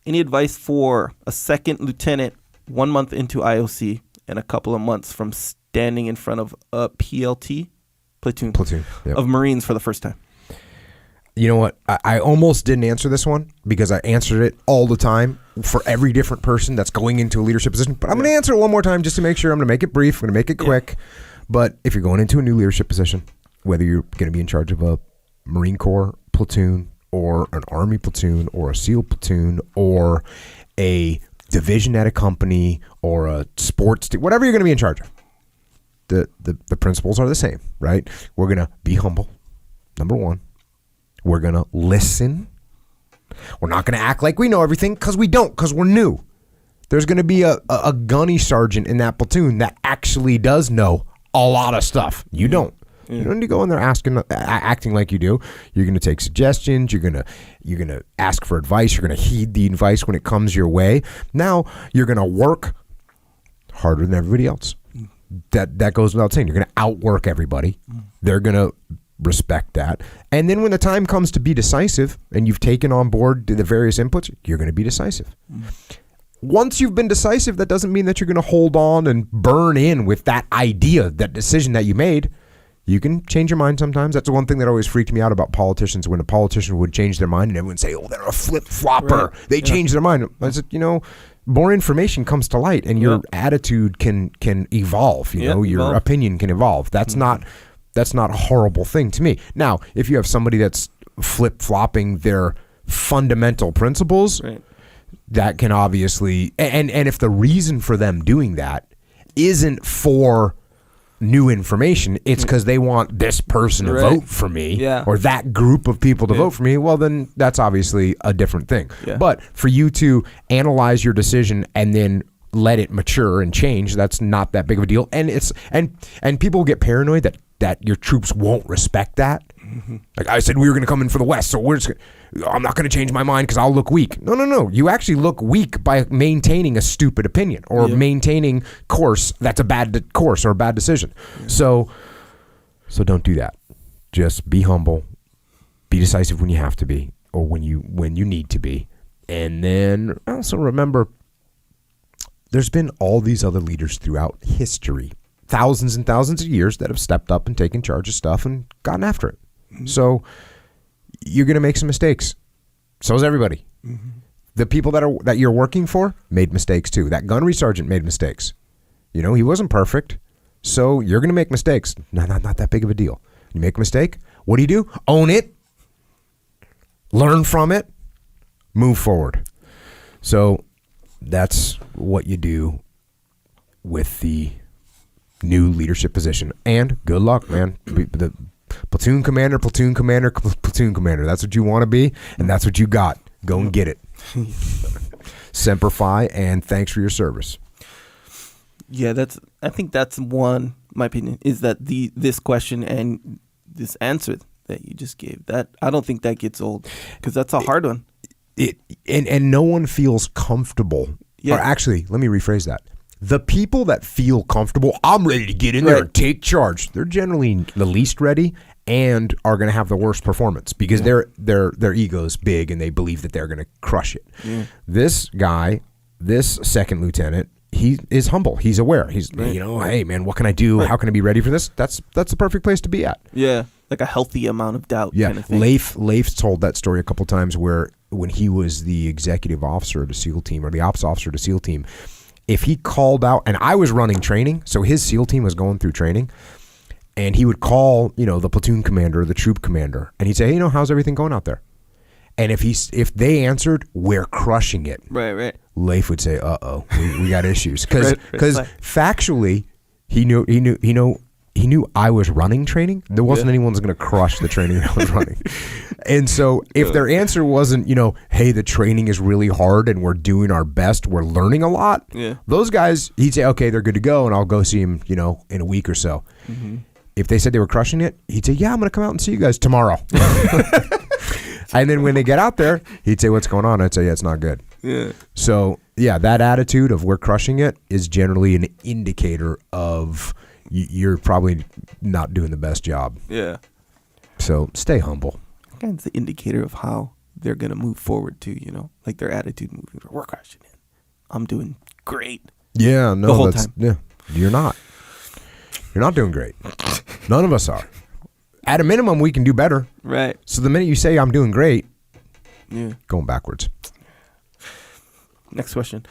Any advice for a second lieutenant 1 month into IOC and a couple of months from standing in front of a PLT, platoon yep. of Marines for the first time? You know what? I almost didn't answer this one because I answered it all the time for every different person that's going into a leadership position. But I'm going to answer it one more time just to make sure. I'm going to make it brief. I'm going to make it quick. But if you're going into a new leadership position, whether you're going to be in charge of a Marine Corps platoon or an Army platoon or a SEAL platoon or a division at a company or a sports team, whatever you're going to be in charge of, the principles are the same, right? We're going to be humble, number one. We're going to listen. We're not going to act like we know everything because we don't, because we're new. There's going to be a gunny sergeant in that platoon that actually does know a lot of stuff. You don't. You don't need to go in there acting like you do. You're going to take suggestions. You're going to ask for advice. You're going to heed the advice when it comes your way. Now you're going to work harder than everybody else. That goes without saying. You're going to outwork everybody. They're going to respect that. And then when the time comes to be decisive and you've taken on board the various inputs, you're going to be decisive. Once you've been decisive, that doesn't mean that you're going to hold on and burn in with that idea, that decision that you made. You can change your mind sometimes. That's the one thing that always freaked me out about politicians, when a politician would change their mind and everyone would say, oh, they're a flip-flopper. Right. They changed their mind. I said, more information comes to light and your attitude can evolve. Your opinion can evolve. That's not a horrible thing to me. Now, if you have somebody that's flip-flopping their fundamental principles, that can obviously, and if the reason for them doing that isn't for new information, it's because they want this person to vote for me or that group of people to vote for me, well, then that's obviously a different thing. But for you to analyze your decision and then let it mature and change, that's not that big of a deal. And it's and people get paranoid that your troops won't respect that. Like I said, we were going to come in for the West, so I'm not going to change my mind because I'll look weak. No. You actually look weak by maintaining a stupid opinion or maintaining course that's a bad course or a bad decision. So don't do that. Just be humble, be decisive when you have to be, or when you need to be, and then also remember, there's been all these other leaders throughout history, thousands and thousands of years, that have stepped up and taken charge of stuff and gotten after it. So you're going to make some mistakes. So is everybody. The people that you're working for made mistakes too. That gunnery sergeant made mistakes. He wasn't perfect. So you're going to make mistakes. Not that big of a deal. You make a mistake, what do? Own it. Learn from it. Move forward. So that's what you do with the new leadership position. And good luck, man. The platoon commander. That's what you want to be, and that's what you got. Go and get it. Semper Fi, and thanks for your service. Yeah, I think that's one, my opinion, is that this question and this answer that you just gave, that I don't think that gets old, because that's a hard one. And no one feels comfortable. Or actually, let me rephrase that. The people that feel comfortable, I'm ready to get in there and take charge, they're generally the least ready and are going to have the worst performance because their ego's big and they believe that they're going to crush it. This guy, this second lieutenant, he is humble. He's aware. He's, hey, man, what can I do? How can I be ready for this? That's the perfect place to be at. Yeah, like a healthy amount of doubt kind of thing. Leif's told that story a couple times where when he was the executive officer of the SEAL team or the ops officer of the SEAL team, if he called out, and I was running training, so his SEAL team was going through training, and he would call, the platoon commander, the troop commander, and he'd say, hey, how's everything going out there? And if they answered, we're crushing it. Right. Leif would say, uh-oh, we got issues. Because factually, he knew I was running training. There wasn't anyone who's going to crush the training I was running. And so if their answer wasn't, hey, the training is really hard and we're doing our best, we're learning a lot. Yeah. Those guys, he'd say, okay, they're good to go, and I'll go see him, in a week or so. Mm-hmm. If they said they were crushing it, he'd say, yeah, I'm going to come out and see you guys tomorrow. And then when they get out there, he'd say, what's going on? I'd say, yeah, it's not good. Yeah. So, that attitude of we're crushing it is generally an indicator of you're probably not doing the best job. Yeah. So stay humble. It's the indicator of how they're gonna move forward too. You know, like their attitude moving forward. We're crushing it. I'm doing great. Yeah, no, The whole time. Yeah, you're not. You're not doing great. None of us are. At a minimum, we can do better. Right. So the minute you say I'm doing great, Yeah. going backwards. Next question.